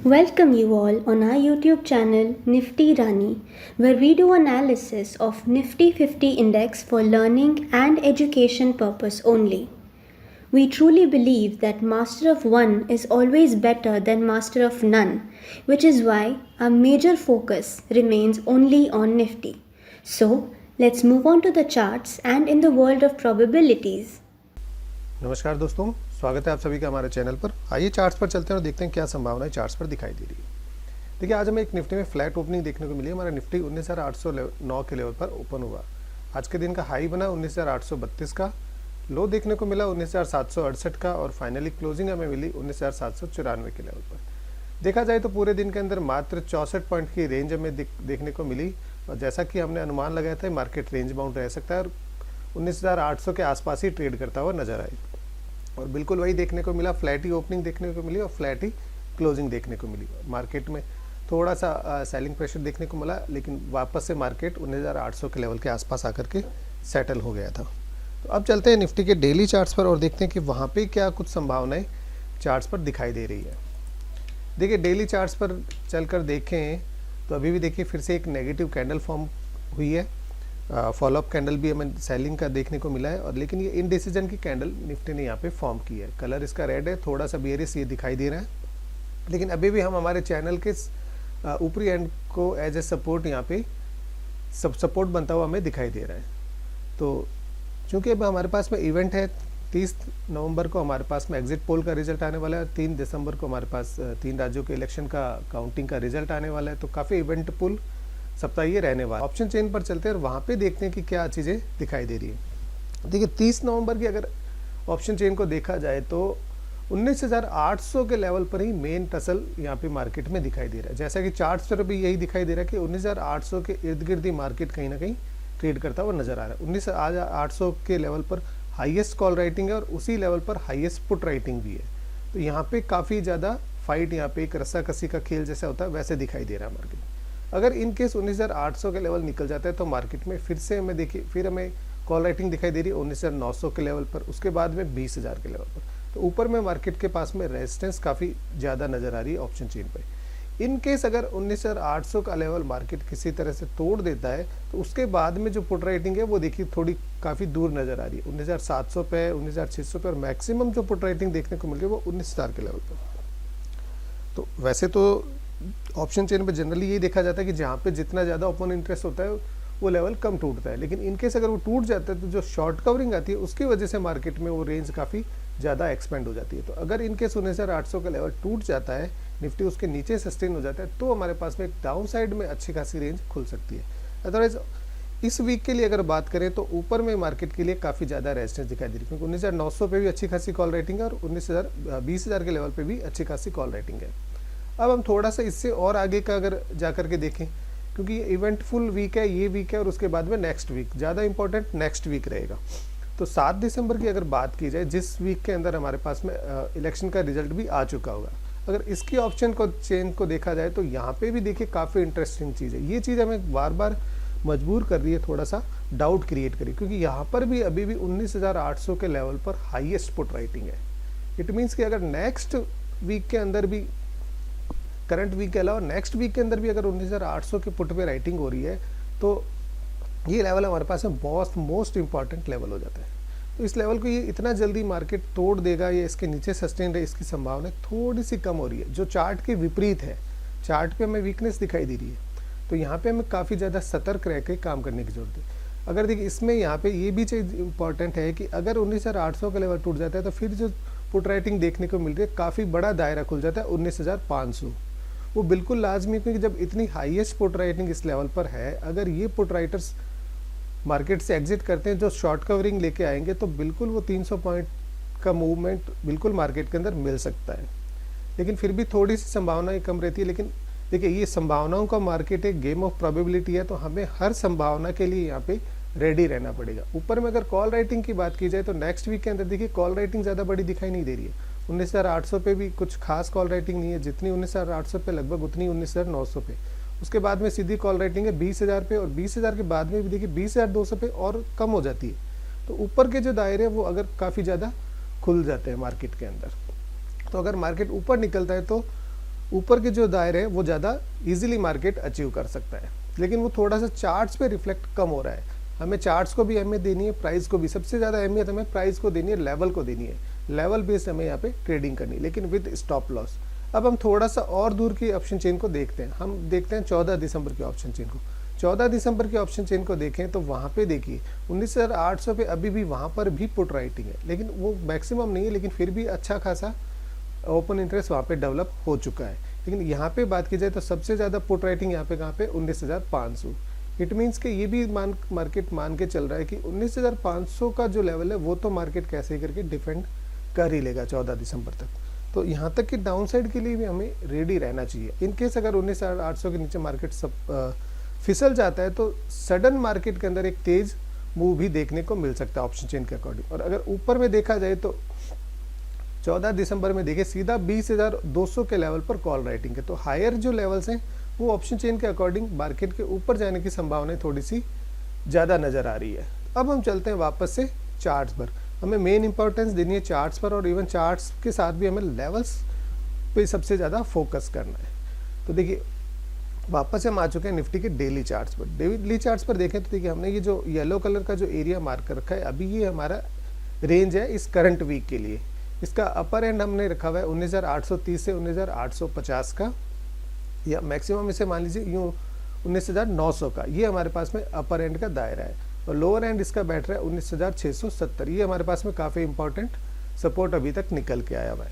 Welcome you all on our YouTube channel Nifty Rani, where we do analysis of Nifty 50 index for learning and education purpose only. We truly believe that master of one is always better than master of none, which is why our major focus remains only on Nifty. So, let's move on to the charts and in the world of probabilities. नमस्कार दोस्तों, स्वागत है आप सभी का हमारे channel पर। आइए चार्ट्स पर चलते हैं और देखते हैं क्या संभावनाएं चार्ट्स पर दिखाई दे रही है। देखिए, आज हमें एक निफ्टी में फ्लैट ओपनिंग देखने को मिली। हमारा निफ्टी 19,809 के लेवल पर ओपन हुआ। आज के दिन का हाई बना 19,832 का, लो देखने को मिला 19,768 का और फाइनली क्लोजिंग हमें मिली 19,794 के लेवल पर। देखा जाए तो पूरे दिन के अंदर मात्र 64 पॉइंट की रेंज हमें देखने को मिली और जैसा कि हमने अनुमान लगाया था मार्केट रेंज बाउंड रह सकता है और 19,800 के आसपास ही ट्रेड करता हुआ नजर आए और बिल्कुल वही देखने को मिला। फ्लैट ही ओपनिंग देखने को मिली और फ्लैट ही क्लोजिंग देखने को मिली। मार्केट में थोड़ा सा सेलिंग प्रेशर देखने को मिला, लेकिन वापस से मार्केट 19,800 के लेवल के आसपास आकर के सेटल हो गया था। तो अब चलते हैं निफ्टी के डेली चार्ट्स पर और देखते हैं कि वहाँ पे क्या कुछ संभावनाएं चार्ट्स पर दिखाई दे रही है। देखिए, डेली चार्ट्स पर चलकर देखें तो अभी भी देखिए फिर से एक नेगेटिव कैंडल फॉर्म हुई है। फॉलोअप कैंडल भी हमें सेलिंग का देखने को मिला है और लेकिन ये इनडिसीजन की कैंडल निफ्टी ने यहाँ पे फॉर्म की है। कलर इसका रेड है, थोड़ा सा बेयरिश ये दिखाई दे रहा है, लेकिन अभी भी हम हमारे चैनल के ऊपरी एंड को एज ए सपोर्ट यहाँ पे सपोर्ट बनता हुआ हमें दिखाई दे रहा है। तो चूँकि अब हमारे पास में इवेंट है, 30 नवंबर को हमारे पास में एग्जिट पोल का रिजल्ट आने वाला है, 3 दिसंबर को हमारे पास 3 राज्यों के इलेक्शन का काउंटिंग का रिजल्ट आने वाला है। तो काफ़ी इवेंटफुल सप्ताह ये रहने वाला। ऑप्शन चेन पर चलते हैं और वहाँ पे देखते हैं कि क्या चीज़ें दिखाई दे रही है। देखिए, 30 नवंबर की अगर ऑप्शन चेन को देखा जाए तो 19,800 के लेवल पर ही मेन टसल यहाँ पे मार्केट में दिखाई दे रहा है। जैसा कि चार्ट्स पर भी यही दिखाई दे रहा है कि 19,800 के इर्द गिर्द ही मार्केट कहीं ना कहीं ट्रेड करता हुआ नजर आ रहा है। 19,800 के लेवल पर हाईएस्ट कॉल राइटिंग है और उसी लेवल पर हाईएस्ट पुट राइटिंग भी है। तो यहाँ पे काफ़ी ज़्यादा फाइट, यहाँ पे एक रस्साकसी का खेल जैसा होता है वैसे दिखाई दे रहा है मार्केट। अगर इन केस 19,800 के लेवल निकल जाता है तो मार्केट में फिर से हमें देखिए फिर हमें कॉल राइटिंग दिखाई दे रही है 19,900 के लेवल पर, उसके बाद में 20,000 के लेवल पर। तो ऊपर में मार्केट के पास में रेजिस्टेंस काफ़ी ज़्यादा नज़र आ रही है ऑप्शन चेन पे। इन केस अगर 19,800 का लेवल मार्केट किसी तरह से तोड़ देता है तो उसके बाद में जो पुट राइटिंग है वो देखिए थोड़ी काफ़ी दूर नज़र आ रही है, 19,700 पे, 19,600 पे और मैक्सिमम जो पुट राइटिंग देखने को मिल रही है वो 19,000 के लेवल पर। तो वैसे तो ऑप्शन चेन पे जनरली ये देखा जाता है कि जहाँ पे जितना ज़्यादा ओपन इंटरेस्ट होता है वो लेवल कम टूटता है, लेकिन इनकेस अगर वो टूट जाता है तो जो शॉर्ट कवरिंग आती है उसकी वजह से मार्केट में वो रेंज काफ़ी ज़्यादा एक्सपेंड हो जाती है। तो अगर इनकेस 19,800 का लेवल टूट जाता है, निफ्टी उसके नीचे सस्टेन हो जाता है, तो हमारे पास में एक डाउन साइड में अच्छी खासी रेंज खुल सकती है। अदरवाइज इस वीक के लिए अगर बात करें तो ऊपर में मार्केट के लिए काफ़ी ज़्यादा रेजिस्टेंस दिखाई दे रही है, क्योंकि 19,900 पे भी अच्छी खासी कॉल राइटिंग है और 20,000 के लेवल पे भी अच्छी खासी कॉल राइटिंग है। अब हम थोड़ा सा इससे और आगे का अगर जा कर के देखें, क्योंकि ये इवेंटफुल वीक है, ये वीक है और उसके बाद में नेक्स्ट वीक ज़्यादा इंपॉर्टेंट नेक्स्ट वीक रहेगा। तो 7 दिसंबर की अगर बात की जाए, जिस वीक के अंदर हमारे पास में इलेक्शन का रिजल्ट भी आ चुका होगा, अगर इसकी ऑप्शन को चेन को देखा जाए तो यहाँ पे भी देखिए काफ़ी इंटरेस्टिंग चीज़ है। ये चीज़ हमें बार बार मजबूर कर रही है थोड़ा सा डाउट क्रिएट करी, क्योंकि यहाँ पर भी अभी भी 19,800 के लेवल पर हाईएस्ट पुट राइटिंग है। इट मीन्स कि अगर नेक्स्ट वीक के अंदर भी, करंट वीक के अलावा नेक्स्ट वीक के अंदर भी अगर 19,800 के पुट पे राइटिंग हो रही है तो ये लेवल हमारे पास में बहुत मोस्ट इंपॉर्टेंट लेवल हो जाता है। तो इस लेवल को ये इतना जल्दी मार्केट तोड़ देगा या इसके नीचे सस्टेन रहे, इसकी संभावना थोड़ी सी कम हो रही है, जो चार्ट के विपरीत है। चार्ट पे हमें वीकनेस दिखाई दे रही है, तो यहाँ पे हमें काफ़ी ज़्यादा सतर्क रह के काम करने की जरूरत है। अगर देखिए इसमें यहाँ पे ये भी चीज़ इंपॉर्टेंट है कि अगर 19,800 का लेवल टूट जाता है तो फिर जो पुट राइटिंग देखने को मिल रही है काफ़ी बड़ा दायरा खुल जाता है 19,500। वो बिल्कुल लाजमी है, क्योंकि जब इतनी हाईएस्ट पुट राइटिंग इस लेवल पर है, अगर ये पुट राइटर्स मार्केट से एग्जिट करते हैं, जो शॉर्ट कवरिंग लेके आएंगे, तो बिल्कुल वो 300 पॉइंट का मूवमेंट बिल्कुल मार्केट के अंदर मिल सकता है। लेकिन फिर भी थोड़ी सी संभावनाएं कम रहती है। लेकिन देखिए, ये संभावनाओं का मार्केट एक गेम ऑफ प्रोबेबिलिटी है, तो हमें हर संभावना के लिए यहाँ पे रेडी रहना पड़ेगा। ऊपर में अगर कॉल राइटिंग की बात की जाए तो नेक्स्ट वीक के अंदर देखिए कॉल राइटिंग ज़्यादा बड़ी दिखाई नहीं दे रही है। 19,800 पे भी कुछ खास कॉल राइटिंग नहीं है, जितनी 19,800 पे लगभग उतनी 19,900 पे। उसके बाद में सीधी कॉल राइटिंग है 20,000 पे और 20,000 के बाद में भी देखिए 20,200 पे और कम हो जाती है। तो ऊपर के जो दायरे हैं वो अगर काफ़ी ज़्यादा खुल जाते हैं मार्केट के अंदर। तो अगर मार्केट ऊपर निकलता है तो ऊपर के जो दायरे हैं वो ज़्यादा इजीली मार्केट अचीव कर सकता है, लेकिन वो थोड़ा सा चार्ट्स पे रिफ्लेक्ट कम हो रहा है। हमें चार्ट्स को भी अहमियत देनी है, प्राइस को भी। सबसे ज़्यादा अहमियत हमें प्राइस को देनी है, लेवल को देनी है। लेवल बेस्ड हमें यहाँ पे ट्रेडिंग करनी है, लेकिन विद स्टॉप लॉस। अब हम थोड़ा सा और दूर की ऑप्शन चेन को देखते हैं। हम देखते हैं 14 दिसंबर की ऑप्शन चेन को। 14 दिसंबर की ऑप्शन चेन को देखें तो वहाँ पे देखिए 19,800 पे अभी भी वहाँ पर भी पुट राइटिंग है, लेकिन वो मैक्सिमम नहीं है, लेकिन फिर भी अच्छा खासा ओपन इंटरेस्ट वहाँ पे डेवलप हो चुका है। लेकिन यहाँ पे बात की जाए तो सबसे ज़्यादा पुट राइटिंग यहाँ पे कहाँ पे 19,500। इट मीन्स कि ये भी मार्केट मान के चल रहा है कि 19,500 का जो लेवल है वो तो मार्केट कैसे ही करके डिफेंड कर ही लेगा 14 दिसंबर तक। तो यहाँ तक कि डाउन साइड के लिए भी हमें रेडी रहना चाहिए। इन केस अगर 19,800 के नीचे मार्केट सब फिसल जाता है तो सडन मार्केट के अंदर एक तेज मूव भी देखने को मिल सकता है ऑप्शन चेन के अकॉर्डिंग। और अगर ऊपर में देखा जाए तो 14 दिसंबर में देखिए सीधा 20,200 के लेवल पर कॉल राइटिंग है। तो हायर जो लेवल्स हैं वो ऑप्शन चेन के अकॉर्डिंग मार्केट के ऊपर जाने की संभावना थोड़ी सी ज़्यादा नज़र आ रही है। अब हम चलते हैं वापस से चार्ट्स पर। हमें मेन इंपॉर्टेंस देनी है चार्ट्स पर, और इवन चार्ट्स के साथ भी हमें लेवल्स पे सबसे ज़्यादा फोकस करना है। तो देखिए वापस हम आ चुके हैं निफ्टी के डेली चार्ट्स पर। डेली चार्ट्स पर देखें तो देखिए हमने ये जो येलो कलर का जो एरिया मार्क कर रखा है, अभी ये हमारा रेंज है इस करंट वीक के लिए। इसका अपर एंड हमने रखा हुआ है 19,830 से 19,850 का, या मैक्सिमम इसे मान लीजिए यूँ 19,900 का। ये हमारे पास में अपर एंड का दायरा है, और लोअर एंड इसका बैठ रहा है 19,670। ये हमारे पास में काफ़ी इंपॉर्टेंट सपोर्ट अभी तक निकल के आया हुआ है।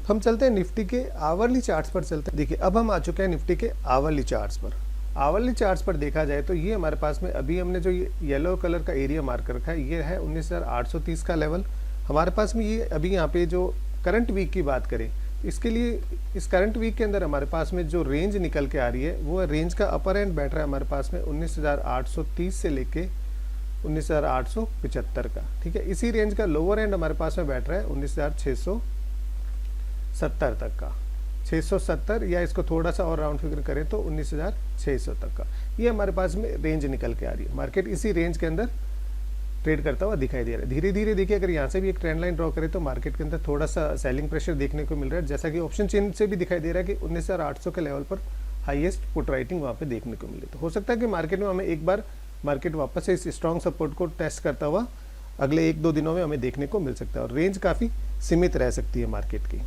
हम चलते हैं निफ्टी के आवरली चार्ट्स पर चलते हैं। देखिए अब हम आ चुके हैं निफ्टी के आवरली चार्ट्स पर। आवरली चार्ट्स पर देखा जाए तो ये हमारे पास में अभी हमने जो ये येलो कलर का एरिया मार्क कर रखा है, ये है 19,830 का लेवल हमारे पास में। ये अभी यहाँ पे जो करंट वीक की बात करें, इसके लिए इस करंट वीक के अंदर हमारे पास में जो रेंज निकल के आ रही है वो रेंज का अपर एंड बैठ रहा है हमारे पास में 19,830 से लेके 19,875 का। ठीक है, इसी रेंज का लोअर एंड हमारे पास में बैठ रहा है 19,670 तक का। 670 या इसको थोड़ा सा और राउंड फिगर करें तो 19,600 तक का। ये हमारे पास में रेंज निकल के आ रही है। मार्केट इसी रेंज के अंदर ट्रेड करता हुआ दिखाई दे रहा है। धीरे धीरे देखिए अगर यहाँ से भी एक ट्रेंड लाइन ड्रॉ करें तो मार्केट के अंदर थोड़ा सा सेलिंग प्रेशर देखने को मिल रहा है, जैसा कि ऑप्शन चेन से भी दिखाई दे रहा है कि 19,800 के लेवल पर हाईएस्ट पुट राइटिंग वहाँ पे देखने को मिले। तो हो सकता है कि मार्केट में हमें एक बार मार्केट वापस से इस स्ट्रॉन्ग सपोर्ट को टेस्ट करता हुआ अगले 1-2 दिनों में हमें देखने को मिल सकता है, और रेंज काफ़ी सीमित रह सकती है मार्केट की।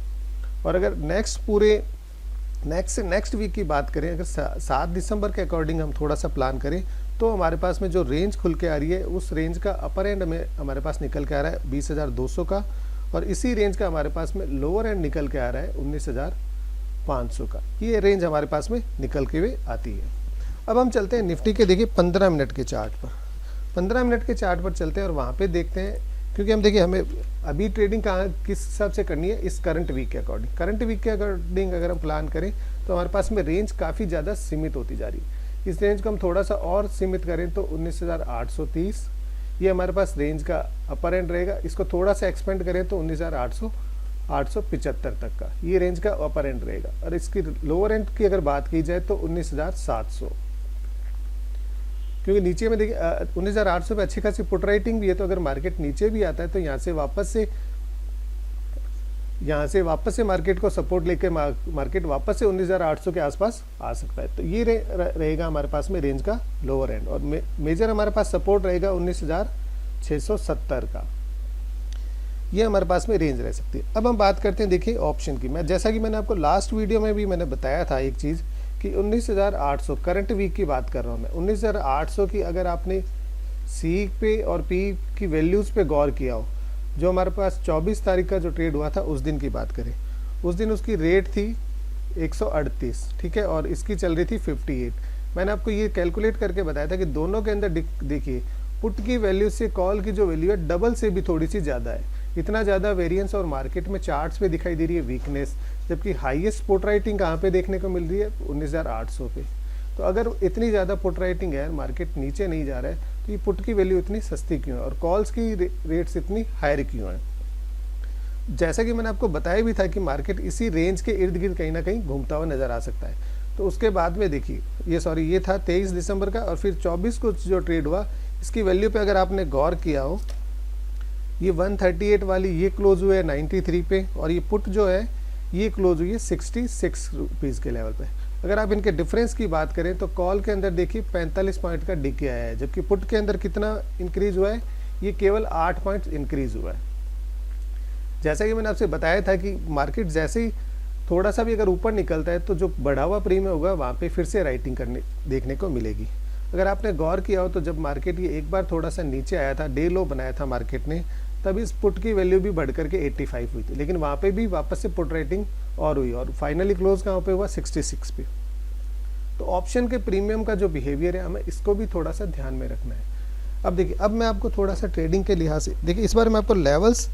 और अगर नेक्स्ट वीक की बात करें, अगर 7 दिसंबर के अकॉर्डिंग हम थोड़ा सा प्लान करें तो हमारे पास में जो रेंज खुल के आ रही है उस रेंज का अपर एंड में हमारे पास निकल के आ रहा है 20,200 का, और इसी रेंज का हमारे पास में लोअर एंड निकल के आ रहा है 19,500 का। ये रेंज हमारे पास में निकल के हुए आती है। अब हम चलते हैं निफ्टी के देखिए 15 मिनट के चार्ट पर। 15 मिनट के चार्ट पर चलते हैं और वहाँ पे देखते हैं, क्योंकि हम देखिए हमें अभी ट्रेडिंग कहाँ किस हिसाब से करनी है, इस करंट वीक के अकॉर्डिंग। करंट वीक के अकॉर्डिंग अगर हम प्लान करें तो हमारे पास में रेंज काफ़ी ज़्यादा सीमित होती जा रही है। इस रेंज को हम थोड़ा सा और सीमित करें तो 19,830 ये हमारे पास रेंज का अपर एंड रहेगा। इसको थोड़ा सा एक्सपेंड करें तो 19,875 तक का ये रेंज का अपर एंड रहेगा, और इसकी लोअर एंड की अगर बात की जाए तो 19,700, क्योंकि नीचे में देखिए 19,800 पे अच्छी खासी पुट राइटिंग भी है। तो अगर मार्केट नीचे भी आता है तो यहाँ से वापस से मार्केट को सपोर्ट लेकर मार्केट वापस से 19,800 के आसपास आ सकता है। तो ये रहेगा हमारे पास में रेंज का लोअर एंड, और मेजर हमारे पास सपोर्ट रहेगा 19,670 का। ये हमारे पास में रेंज रह सकती है। अब हम बात करते हैं देखिए ऑप्शन की। जैसा कि मैंने आपको लास्ट वीडियो में भी मैंने बताया था एक चीज़ कि 19,800 करंट वीक की बात कर रहा हूँ मैं। 19,800 की अगर आपने सी पे और पी की वैल्यूज़ पे गौर किया हो, जो हमारे पास 24 तारीख का जो ट्रेड हुआ था उस दिन की बात करें, उस दिन उसकी रेट थी 138, ठीक है, और इसकी चल रही थी 58। मैंने आपको ये कैलकुलेट करके बताया था कि दोनों के अंदर देखिए पुट की वैल्यू से कॉल की जो वैल्यू है डबल से भी थोड़ी सी ज़्यादा है। इतना ज़्यादा वेरिएंस और मार्केट में चार्ट्स पे दिखाई दे रही है वीकनेस, जबकि हाईएस्ट पुट राइटिंग कहाँ पे देखने को मिल रही है 19,800 पे। तो अगर इतनी ज़्यादा पुट राइटिंग है, मार्केट नीचे नहीं जा रहा है, तो ये पुट की वैल्यू इतनी सस्ती क्यों है और कॉल्स की रेट्स इतनी हायर क्यों है। जैसा कि मैंने आपको बताया भी था कि मार्केट इसी रेंज के इर्द गिर्द कहीं ना कहीं घूमता हुआ नज़र आ सकता है। तो उसके बाद में देखिए ये था 23 दिसंबर का, और फिर 24 को जो ट्रेड हुआ इसकी वैल्यू पे अगर आपने गौर किया हो, ये 138 वाली ये क्लोज हुए 93 पे, और ये पुट जो है ये क्लोज हुई है 66 रुपीज़ के लेवल पे। अगर आप इनके डिफरेंस की बात करें तो कॉल के अंदर देखिए 45 पॉइंट का डिके आया है, जबकि पुट के अंदर कितना इंक्रीज हुआ है, ये केवल 8 पॉइंट इंक्रीज हुआ है। जैसा कि मैंने आपसे बताया था कि मार्केट जैसे ही थोड़ा सा भी अगर ऊपर निकलता है तो जो बढ़ा हुआ प्रीमियम होगा वहाँ पे फिर से राइटिंग करने देखने को मिलेगी। अगर आपने गौर किया हो तो जब मार्केट ये एक बार थोड़ा सा नीचे आया था, डे लो बनाया था मार्केट ने, तब इस पुट की वैल्यू भी बढ़ करके 85 हुई थी, लेकिन वहाँ पे भी वापस से पुट राइटिंग और हुई और फाइनली क्लोज कहाँ पे हुआ 66 पे। तो ऑप्शन के प्रीमियम का जो बिहेवियर है हमें इसको भी थोड़ा सा ध्यान में रखना है। अब देखिए, अब मैं आपको थोड़ा सा ट्रेडिंग के लिहाज से देखिए, इस बार मैं आपको लेवल्स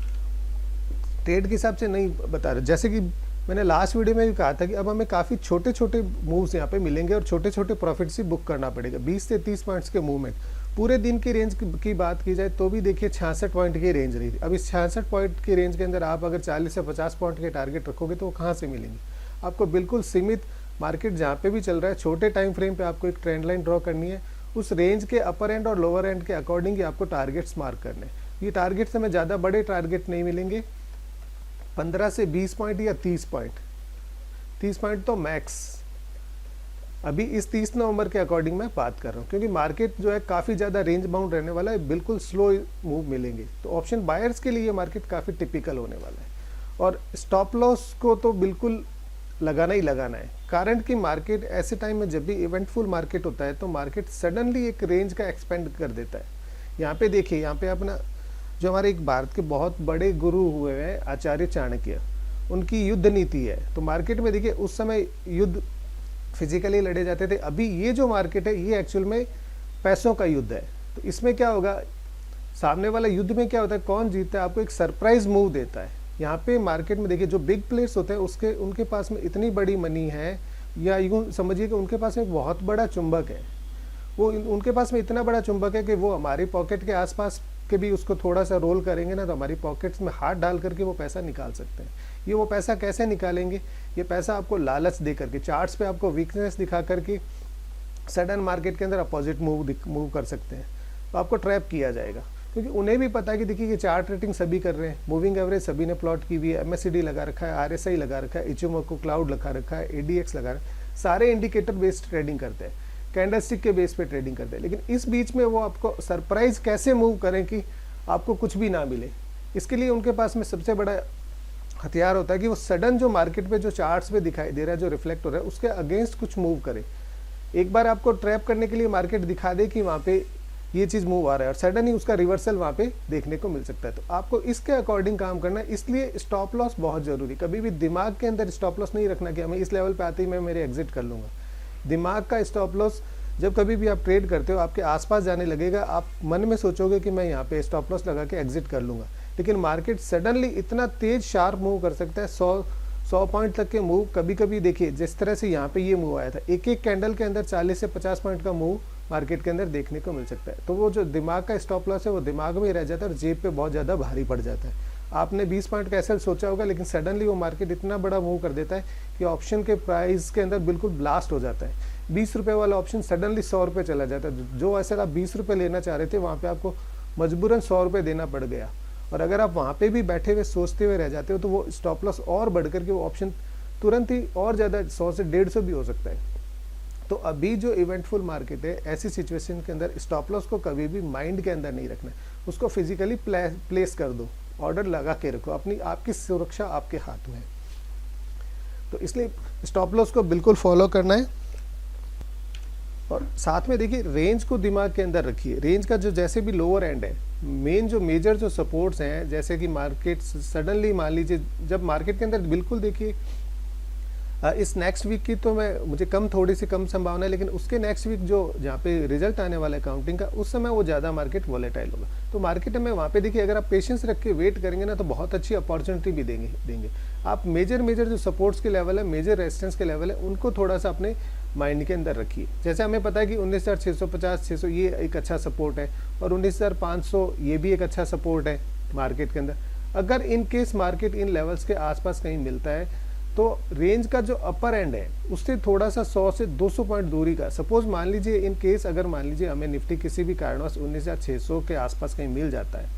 ट्रेड के हिसाब से नहीं बता रहा, जैसे कि मैंने लास्ट वीडियो में भी कहा था कि अब हमें काफ़ी छोटे छोटे मूव्स यहाँ पे मिलेंगे और छोटे छोटे प्रॉफिट्स ही बुक करना पड़ेगा। 20 से 30 पॉइंट्स के मूवमेंट, पूरे दिन की रेंज की बात की जाए तो भी देखिए 66 पॉइंट की रेंज रही थी। अब इस 66 पॉइंट की रेंज के अंदर आप अगर 40 से 50 पॉइंट के टारगेट रखोगे तो वो कहाँ से मिलेंगे आपको? बिल्कुल सीमित मार्केट जहाँ पे भी चल रहा है, छोटे टाइम फ्रेम पे आपको एक ट्रेंड लाइन ड्रॉ करनी है, उस रेंज के अपर एंड और लोअर एंड के अकॉर्डिंग ही आपको टारगेट्स मार्क करने हैं। ये टारगेट्स हमें ज़्यादा बड़े टारगेट नहीं मिलेंगे, 15 से 20 पॉइंट या 30 पॉइंट तो मैक्स। अभी इस 30 नवंबर के अकॉर्डिंग मैं बात कर रहा हूँ, क्योंकि मार्केट जो है काफ़ी ज़्यादा रेंज बाउंड रहने वाला है, बिल्कुल स्लो मूव मिलेंगे। तो ऑप्शन बायर्स के लिए ये मार्केट काफ़ी टिपिकल होने वाला है। और स्टॉप लॉस को तो बिल्कुल लगाना ही लगाना है, कारण कि मार्केट ऐसे टाइम में जब भी इवेंटफुल मार्केट होता है तो मार्केट सडनली एक रेंज का एक्सपेंड कर देता है। यहाँ पे देखिए, यहाँ पे अपना जो हमारे एक भारत के बहुत बड़े गुरु हुए हैं आचार्य चाणक्य, उनकी युद्ध नीति है। तो मार्केट में देखिए उस समय युद्ध फिजिकली लड़े जाते थे, अभी ये जो मार्केट है ये एक्चुअल में पैसों का युद्ध है। तो इसमें क्या होगा, सामने वाला युद्ध में क्या होता है, कौन जीतता है, आपको एक सरप्राइज मूव देता है। यहाँ पे मार्केट में देखिए जो बिग प्लेयर्स होते हैं उनके पास में इतनी बड़ी मनी है, या यूँ समझिए कि उनके पास में एक बहुत बड़ा चुंबक है। वो उनके पास में इतना बड़ा चुंबक है कि वो हमारी पॉकेट के आसपास के भी उसको थोड़ा सा रोल करेंगे ना, तो हमारी पॉकेट्स में हाथ डाल करके वो पैसा निकाल सकते हैं। ये वो पैसा कैसे निकालेंगे, ये पैसा आपको लालच दे करके, चार्ट्स पे आपको वीकनेस दिखा करके सडन मार्केट के अंदर अपोजिट मूव कर सकते हैं। तो आपको ट्रैप किया जाएगा, क्योंकि उन्हें भी पता है कि देखिए ये चार्ट रेटिंग सभी कर रहे हैं, मूविंग एवरेज सभी ने प्लॉट की हुई है, MACD लगा रखा है, RSI लगा रखा है, इचिमोको क्लाउड लगा रखा है, ADX लगा रखा है, सारे इंडिकेटर बेस्ड ट्रेडिंग करते हैं, कैंडलस्टिक के बेस पे ट्रेडिंग करते हैं। लेकिन इस बीच में वो आपको सरप्राइज कैसे मूव करें कि आपको कुछ भी ना मिले, इसके लिए उनके पास में सबसे बड़ा हथियार होता है कि वो सडन जो मार्केट पे जो चार्ट्स पे दिखाई दे रहा है, जो रिफ्लेक्ट हो रहा है, उसके अगेंस्ट कुछ मूव करे। एक बार आपको ट्रैप करने के लिए मार्केट दिखा दे कि वहाँ पे ये चीज़ मूव आ रहा है और सडन ही उसका रिवर्सल वहाँ पे देखने को मिल सकता है। तो आपको इसके अकॉर्डिंग काम करना है, इसलिए स्टॉप लॉस बहुत ज़रूरी। कभी भी दिमाग के अंदर स्टॉप लॉस नहीं रखना कि हमें इस लेवल पे आते ही मैं मेरे एग्जिट कर लूँगा। दिमाग का स्टॉप लॉस जब कभी भी आप ट्रेड करते हो आपके आसपास जाने लगेगा, आप मन में सोचोगे कि मैं यहाँ पे स्टॉप लॉस लगा के एग्जिट कर लूँगा, लेकिन मार्केट सडनली इतना तेज शार्प मूव कर सकता है, 100 पॉइंट तक के मूव। कभी कभी देखिए जिस तरह से यहाँ पे ये मूव आया था, एक एक कैंडल के अंदर 40 से 50 पॉइंट का मूव मार्केट के अंदर देखने को मिल सकता है। तो वो जो दिमाग का स्टॉप लॉस है वो दिमाग में रह जाता है और जेब पे बहुत ज़्यादा भारी पड़ जाता है। आपने 20 पॉइंट का एसएल सोचा होगा, लेकिन सडनली वो मार्केट इतना बड़ा मूव कर देता है कि ऑप्शन के प्राइस के अंदर बिल्कुल ब्लास्ट हो जाता है। 20 रुपये वाला ऑप्शन सडनली 100 रुपये चला जाता है। जो एसएल आप 20 रुपये लेना चाह रहे थे वहाँ पे आपको मजबूरन 100 रुपये देना पड़ गया, और अगर आप वहाँ पे भी बैठे हुए सोचते हुए रह जाते हो तो वो स्टॉप लॉस और बढ़ करके वो ऑप्शन तुरंत ही और ज़्यादा 100 से 150 भी हो सकता है। तो अभी जो इवेंटफुल मार्केट है, ऐसी सिचुएशन के अंदर स्टॉप लॉस को कभी भी माइंड के अंदर नहीं रखना है, उसको फिजिकली प्लेस कर दो, ऑर्डर लगा के रखो, आपकी सुरक्षा आपके हाथ में है। तो इसलिए स्टॉप लॉस को बिल्कुल फॉलो करना है। और साथ में देखिए रेंज को दिमाग के अंदर रखिए। रेंज का जो जैसे भी लोअर एंड है, मेजर जो सपोर्ट्स हैं, जैसे कि मार्केट सडनली मान लीजिए जब मार्केट के अंदर बिल्कुल देखिए इस नेक्स्ट वीक की तो मुझे थोड़ी सी कम संभावना है, लेकिन उसके नेक्स्ट वीक जो जहाँ पे रिजल्ट आने वाला है काउंटिंग का, उस समय वो ज़्यादा मार्केट वॉलेटाइल होगा। तो मार्केट में वहाँ पे देखिए अगर आप पेशेंस रख के वेट करेंगे ना तो बहुत अच्छी अपॉर्चुनिटी भी देंगे। आप मेजर जो सपोर्ट्स के लेवल है, मेजर रेजिस्टेंस के लेवल है, उनको थोड़ा सा अपने माइंड के अंदर रखिए। जैसे हमें पता है कि 19,650 600 ये एक अच्छा सपोर्ट है, और 19,500 ये भी एक अच्छा सपोर्ट है मार्केट के अंदर। अगर in case market in levels के आसपास कहीं मिलता है तो रेंज का जो अपर एंड है उससे थोड़ा सा 100 से 200 पॉइंट दूरी का, सपोज मान लीजिए इन केस अगर मान लीजिए हमें निफ्टी किसी भी कारणवश 19,600 के आसपास कहीं मिल जाता है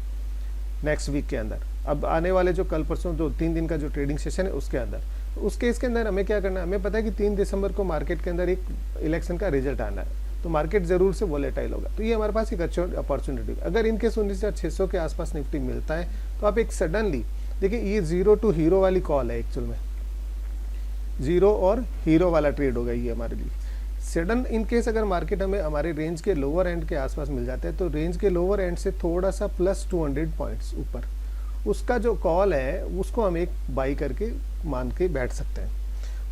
नेक्स्ट वीक के अंदर, अब आने वाले जो कल परसों जो 3 दिन का जो ट्रेडिंग सेशन है उसके अंदर, उस केस के अंदर हमें क्या करना है, हमें पता है कि 3 दिसंबर को मार्केट के अंदर एक इलेक्शन का रिजल्ट आना है, तो मार्केट जरूर से वोलेटाइल होगा। तो ये हमारे पास एक अच्छा अपॉर्चुनिटी। अगर इनके 19,600 के आसपास निफ्टी मिलता है तो आप एक सडनली देखिए, ये 0 टू हीरो वाली कॉल है एक्चुअल में, 0 और हीरो वाला ट्रेड होगा ये हमारे लिए। सडन इन केस अगर मार्केट हमें हमारे रेंज के लोअर एंड के आसपास मिल जाता है, तो रेंज के लोअर एंड से थोड़ा सा प्लस 200 पॉइंट्स ऊपर उसका जो कॉल है उसको हम एक बाई करके मान के बैठ सकते हैं।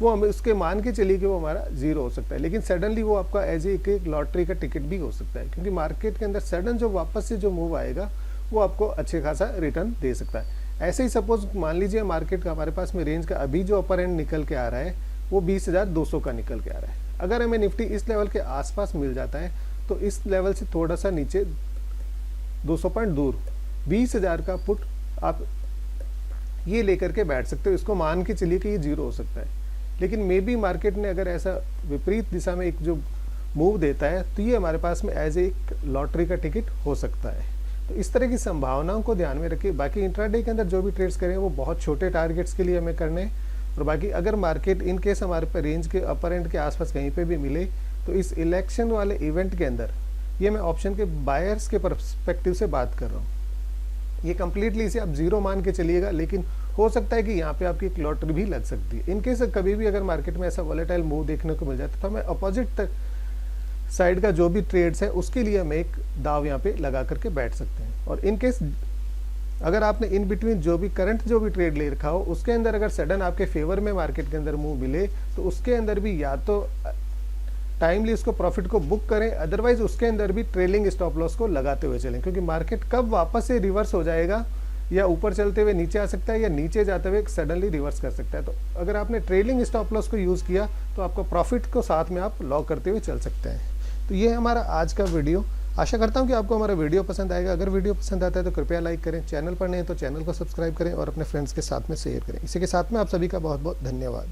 वो हमें उसके मान के चलिए कि वो हमारा 0 हो सकता है, लेकिन सडनली वो आपका एज एक लॉटरी का टिकट भी हो सकता है, क्योंकि मार्केट के अंदर सडन जो वापस से जो मूव आएगा वो आपको अच्छे खासा रिटर्न दे सकता है। ऐसे ही सपोज मान लीजिए मार्केट का हमारे पास में रेंज का अभी जो अपर एंड निकल के आ रहा है वो 20,200 का निकल के आ रहा है। अगर हमें निफ्टी इस लेवल के आसपास मिल जाता है तो इस लेवल से थोड़ा सा नीचे 200 पॉइंट दूर 20,000 का पुट आप ये लेकर के बैठ सकते हो। इसको मान के चलिए कि ये 0 हो सकता है, लेकिन मे बी मार्केट ने अगर ऐसा विपरीत दिशा में एक जो मूव देता है तो ये हमारे पास में एज एक लॉटरी का टिकट हो सकता है। तो इस तरह की संभावनाओं को ध्यान में रखिए। बाकी इंट्राडे के अंदर जो भी ट्रेड्स करें वो बहुत छोटे टारगेट्स के लिए हमें करने हैं, और बाकी अगर मार्केट इन केस हमारे पर रेंज के अपर एंड के आसपास कहीं पे भी मिले तो इस इलेक्शन वाले इवेंट के अंदर, ये मैं ऑप्शन के बायर्स के पर्सपेक्टिव से बात कर रहा हूँ, ये कंप्लीटली इसे आप 0 मान के चलिएगा, लेकिन हो सकता है कि यहाँ पे आपकी एक लॉटरी भी लग सकती है। इन केस कभी भी अगर मार्केट में ऐसा वॉलेटाइल मूव देखने को मिल जाता है तो हमें अपोजिट साइड का जो भी ट्रेड्स है उसके लिए हम एक दाव यहाँ पे लगा करके बैठ सकते हैं। और इन केस अगर आपने इन बिटवीन जो भी करंट जो भी ट्रेड ले रखा हो उसके अंदर अगर सडन आपके फेवर में मार्केट के अंदर मूव मिले तो उसके अंदर भी या तो टाइमली उसको प्रॉफिट को बुक करें, अदरवाइज उसके अंदर भी ट्रेलिंग स्टॉप लॉस को लगाते हुए चलें, क्योंकि मार्केट कब वापस से रिवर्स हो जाएगा, या ऊपर चलते हुए नीचे आ सकता है, या नीचे जाते हुए सडनली रिवर्स कर सकता है। तो अगर आपने ट्रेलिंग स्टॉप लॉस को यूज़ किया तो आपको प्रॉफिट को साथ में आप लॉक करते हुए चल सकते हैं। तो ये हमारा आज का वीडियो। आशा करता हूँ कि आपको हमारा वीडियो पसंद आएगा। अगर वीडियो पसंद आता है तो कृपया लाइक करें, चैनल पर नहीं तो चैनल को सब्सक्राइब करें और अपने फ्रेंड्स के साथ में शेयर करें। इसी के साथ में आप सभी का बहुत बहुत धन्यवाद।